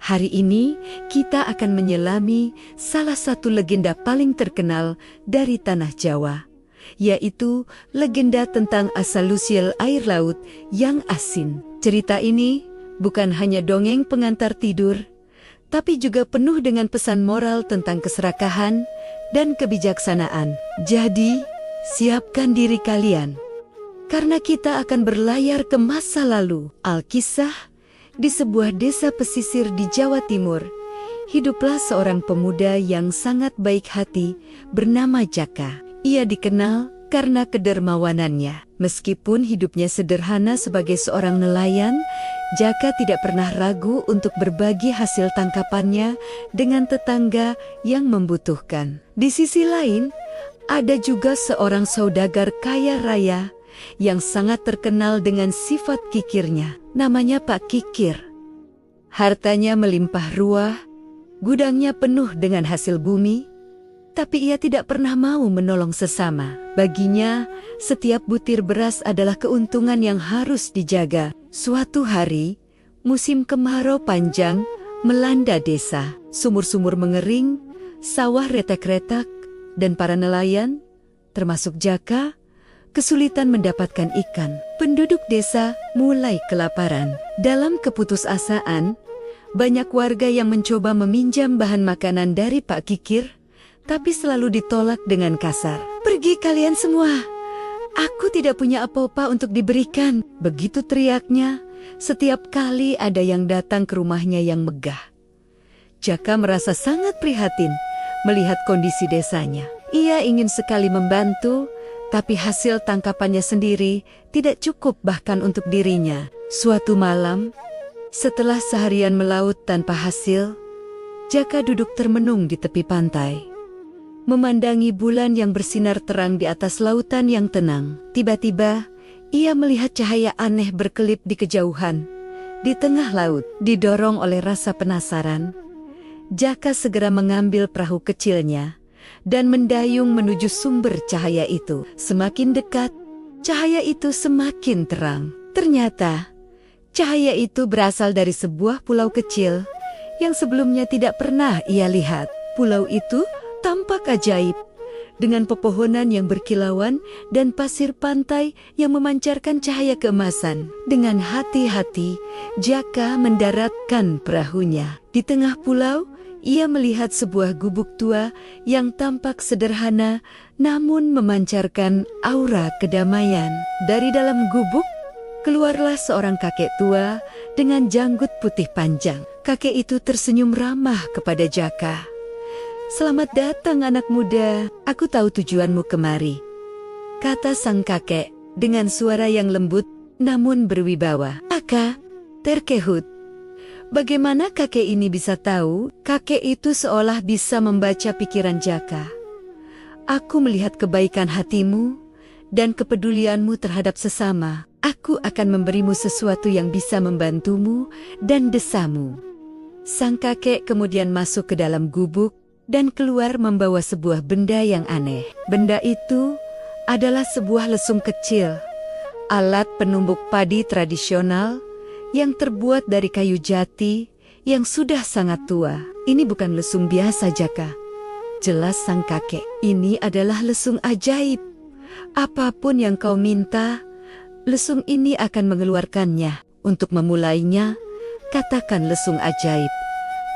Hari ini kita akan menyelami salah satu legenda paling terkenal dari tanah Jawa, yaitu legenda tentang asal-usul air laut yang asin. Cerita ini bukan hanya dongeng pengantar tidur, tapi juga penuh dengan pesan moral tentang keserakahan dan kebijaksanaan. Jadi, siapkan diri kalian, karena kita akan berlayar ke masa lalu. Alkisah, di sebuah desa pesisir di Jawa Timur, hiduplah seorang pemuda yang sangat baik hati bernama Jaka. Ia dikenal karena kedermawanannya. Meskipun hidupnya sederhana sebagai seorang nelayan, Jaka tidak pernah ragu untuk berbagi hasil tangkapannya dengan tetangga yang membutuhkan. Di sisi lain, ada juga seorang saudagar kaya raya yang sangat terkenal dengan sifat kikirnya. Namanya Pak Kikir. Hartanya melimpah ruah, gudangnya penuh dengan hasil bumi, tapi ia tidak pernah mau menolong sesama. Baginya, setiap butir beras adalah keuntungan yang harus dijaga. Suatu hari, musim kemarau panjang melanda desa. Sumur-sumur mengering, sawah retak-retak, dan para nelayan, termasuk Jaka, kesulitan mendapatkan ikan. Penduduk desa mulai kelaparan. Dalam keputusasaan, banyak warga yang mencoba meminjam bahan makanan dari Pak Kikir, tapi selalu ditolak dengan kasar. "Pergi kalian semua, aku tidak punya apa-apa untuk diberikan," begitu teriaknya setiap kali ada yang datang ke rumahnya yang megah. Jaka merasa sangat prihatin melihat kondisi desanya. Ia ingin sekali membantu, tapi hasil tangkapannya sendiri tidak cukup bahkan untuk dirinya. Suatu malam, setelah seharian melaut tanpa hasil, Jaka duduk termenung di tepi pantai, memandangi bulan yang bersinar terang di atas lautan yang tenang. Tiba-tiba, ia melihat cahaya aneh berkelip di kejauhan, di tengah laut. Didorong oleh rasa penasaran, Jaka segera mengambil perahu kecilnya dan mendayung menuju sumber cahaya itu. Semakin dekat, cahaya itu semakin terang. Ternyata, cahaya itu berasal dari sebuah pulau kecil yang sebelumnya tidak pernah ia lihat. Pulau itu tampak ajaib, dengan pepohonan yang berkilauan dan pasir pantai yang memancarkan cahaya keemasan. Dengan hati-hati, Jaka mendaratkan perahunya. Di tengah pulau, ia melihat sebuah gubuk tua yang tampak sederhana namun memancarkan aura kedamaian. Dari dalam gubuk, keluarlah seorang kakek tua dengan janggut putih panjang. Kakek itu tersenyum ramah kepada Jaka. "Selamat datang anak muda, aku tahu tujuanmu kemari," kata sang kakek dengan suara yang lembut namun berwibawa. "Aka, terkehut." Bagaimana kakek ini bisa tahu? Kakek itu seolah bisa membaca pikiran Jaka. "Aku melihat kebaikan hatimu dan kepedulianmu terhadap sesama. Aku akan memberimu sesuatu yang bisa membantumu dan desamu." Sang kakek kemudian masuk ke dalam gubuk dan keluar membawa sebuah benda yang aneh. Benda itu adalah sebuah lesung kecil, alat penumbuk padi tradisional yang terbuat dari kayu jati yang sudah sangat tua. "Ini bukan lesung biasa, Jaka," jelas sang kakek. "Ini adalah lesung ajaib. Apapun yang kau minta, lesung ini akan mengeluarkannya. Untuk memulainya, katakan lesung ajaib.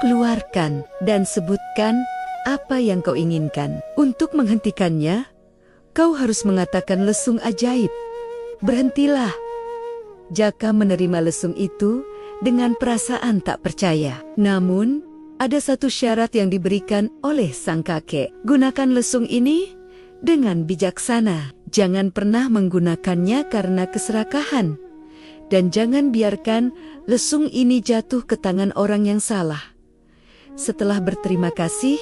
Keluarkan dan sebutkan apa yang kau inginkan. Untuk menghentikannya, kau harus mengatakan lesung ajaib. Berhentilah." Jaka menerima lesung itu dengan perasaan tak percaya. Namun, ada satu syarat yang diberikan oleh sang kakek. "Gunakan lesung ini dengan bijaksana. Jangan pernah menggunakannya karena keserakahan. Dan jangan biarkan lesung ini jatuh ke tangan orang yang salah." Setelah berterima kasih,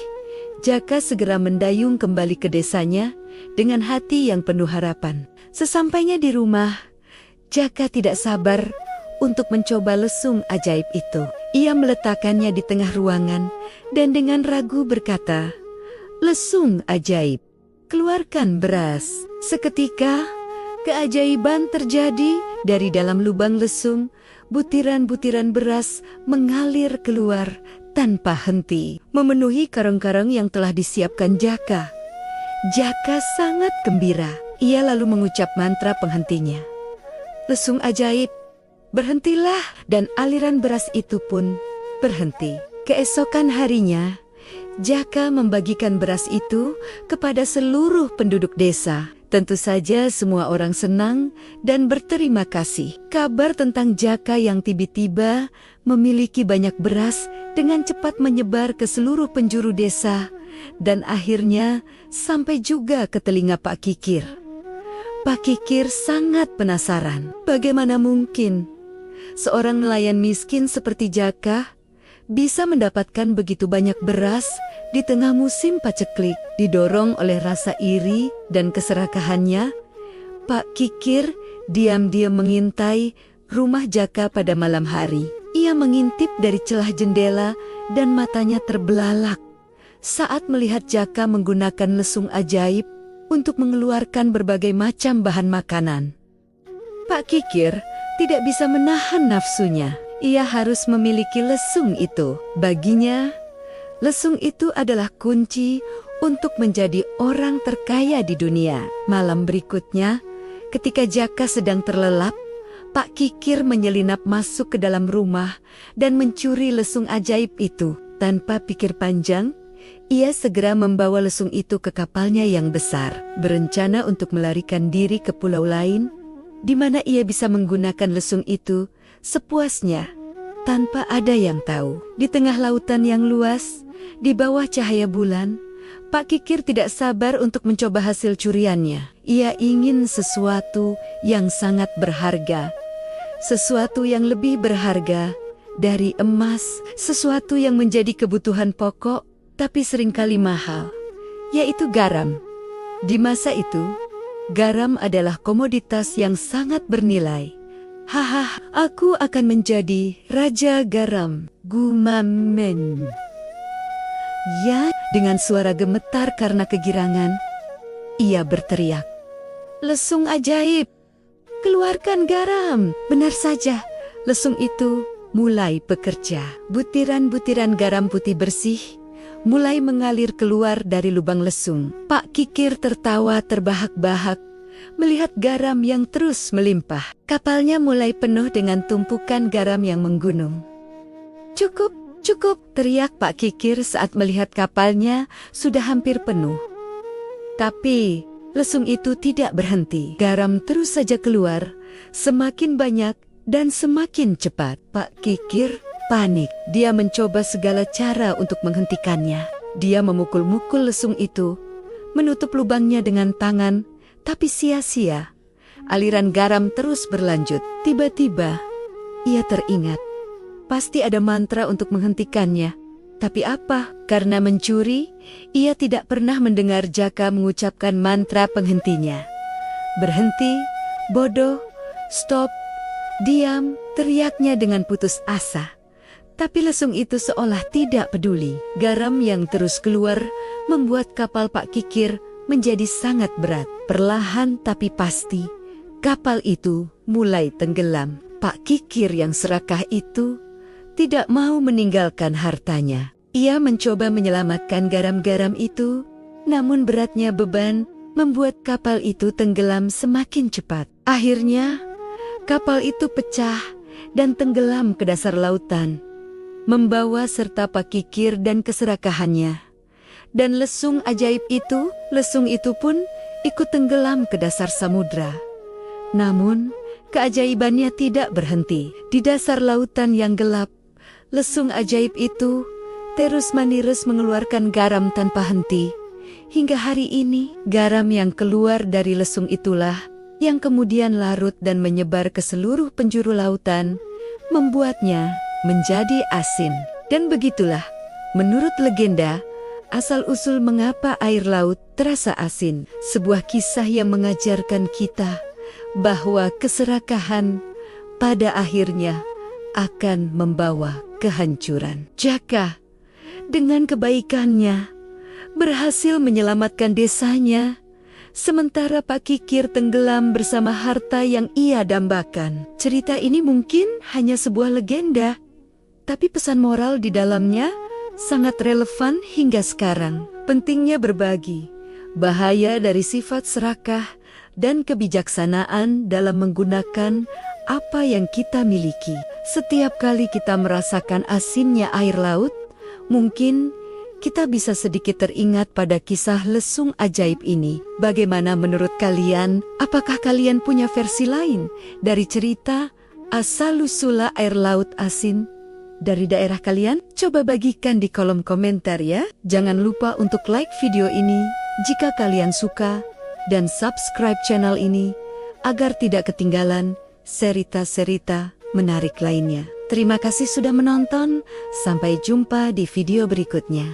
Jaka segera mendayung kembali ke desanya dengan hati yang penuh harapan. Sesampainya di rumah, Jaka tidak sabar untuk mencoba lesung ajaib itu. Ia meletakkannya di tengah ruangan dan dengan ragu berkata, "Lesung ajaib, keluarkan beras." Seketika, keajaiban terjadi. Dari dalam lubang lesung butiran-butiran beras mengalir keluar tanpa henti, memenuhi karung-karung yang telah disiapkan Jaka. Jaka sangat gembira. Ia lalu mengucap mantra penghentinya. Lesung ajaib, berhentilah, dan aliran beras itu pun berhenti. Keesokan harinya, Jaka membagikan beras itu kepada seluruh penduduk desa. Tentu saja semua orang senang dan berterima kasih. Kabar tentang Jaka yang tiba-tiba memiliki banyak beras dengan cepat menyebar ke seluruh penjuru desa dan akhirnya sampai juga ke telinga Pak Kikir. Pak Kikir sangat penasaran. Bagaimana mungkin seorang nelayan miskin seperti Jaka bisa mendapatkan begitu banyak beras di tengah musim paceklik. Didorong oleh rasa iri dan keserakahannya, Pak Kikir diam-diam mengintai rumah Jaka pada malam hari. Ia mengintip dari celah jendela dan matanya terbelalak saat melihat Jaka menggunakan lesung ajaib untuk mengeluarkan berbagai macam bahan makanan. Pak Kikir tidak bisa menahan nafsunya. Ia harus memiliki lesung itu. Baginya, lesung itu adalah kunci untuk menjadi orang terkaya di dunia. Malam berikutnya, ketika Jaka sedang terlelap, Pak Kikir menyelinap masuk ke dalam rumah dan mencuri lesung ajaib itu. Tanpa pikir panjang, ia segera membawa lesung itu ke kapalnya yang besar, berencana untuk melarikan diri ke pulau lain, di mana ia bisa menggunakan lesung itu sepuasnya, tanpa ada yang tahu. Di tengah lautan yang luas, di bawah cahaya bulan, Pak Kikir tidak sabar untuk mencoba hasil curiannya. Ia ingin sesuatu yang sangat berharga, sesuatu yang lebih berharga dari emas, sesuatu yang menjadi kebutuhan pokok tapi seringkali mahal, yaitu garam. Di masa itu, garam adalah komoditas yang sangat bernilai. Haha, aku akan menjadi Raja Garam, gumamen. Ya, dengan suara gemetar karena kegirangan, ia berteriak. Lesung ajaib, keluarkan garam. Benar saja, lesung itu mulai bekerja. Butiran-butiran garam putih bersih mulai mengalir keluar dari lubang lesung. Pak Kikir tertawa terbahak-bahak melihat garam yang terus melimpah. Kapalnya mulai penuh dengan tumpukan garam yang menggunung. Cukup, cukup, teriak Pak Kikir saat melihat kapalnya sudah hampir penuh. Tapi lesung itu tidak berhenti. Garam terus saja keluar, semakin banyak dan semakin cepat. Pak Kikir panik. Dia mencoba segala cara untuk menghentikannya. Dia memukul-mukul lesung itu, menutup lubangnya dengan tangan, tapi sia-sia. Aliran garam terus berlanjut. Tiba-tiba, ia teringat. Pasti ada mantra untuk menghentikannya. Tapi apa? Karena mencuri, ia tidak pernah mendengar Jaka mengucapkan mantra penghentinya. Berhenti, bodoh, stop, diam, teriaknya dengan putus asa. Tapi lesung itu seolah tidak peduli. Garam yang terus keluar membuat kapal Pak Kikir menjadi sangat berat. Perlahan tapi pasti, kapal itu mulai tenggelam. Pak Kikir yang serakah itu tidak mau meninggalkan hartanya. Ia mencoba menyelamatkan garam-garam itu, namun beratnya beban membuat kapal itu tenggelam semakin cepat. Akhirnya, kapal itu pecah dan tenggelam ke dasar lautan, membawa serta Pak Kikir dan keserakahannya. Dan lesung itu pun ikut tenggelam ke dasar samudra. Namun, keajaibannya tidak berhenti. Di dasar lautan yang gelap, lesung ajaib itu terus-menerus mengeluarkan garam tanpa henti. Hingga hari ini, garam yang keluar dari lesung itulah yang kemudian larut dan menyebar ke seluruh penjuru lautan, membuatnya menjadi asin. Dan begitulah, menurut legenda, asal-usul mengapa air laut terasa asin. Sebuah kisah yang mengajarkan kita bahwa keserakahan pada akhirnya akan membawa kehancuran. Jaka, dengan kebaikannya, berhasil menyelamatkan desanya sementara Pak Kikir tenggelam bersama harta yang ia dambakan. Cerita ini mungkin hanya sebuah legenda, tapi pesan moral di dalamnya sangat relevan hingga sekarang. Pentingnya berbagi, bahaya dari sifat serakah, dan kebijaksanaan dalam menggunakan apa yang kita miliki. Setiap kali kita merasakan asinnya air laut, mungkin kita bisa sedikit teringat pada kisah lesung ajaib ini. Bagaimana menurut kalian? Apakah kalian punya versi lain dari cerita asal-usul air laut asin dari daerah kalian? Coba bagikan di kolom komentar ya. Jangan lupa untuk like video ini jika kalian suka dan subscribe channel ini agar tidak ketinggalan cerita-cerita menarik lainnya. Terima kasih sudah menonton. Sampai jumpa di video berikutnya.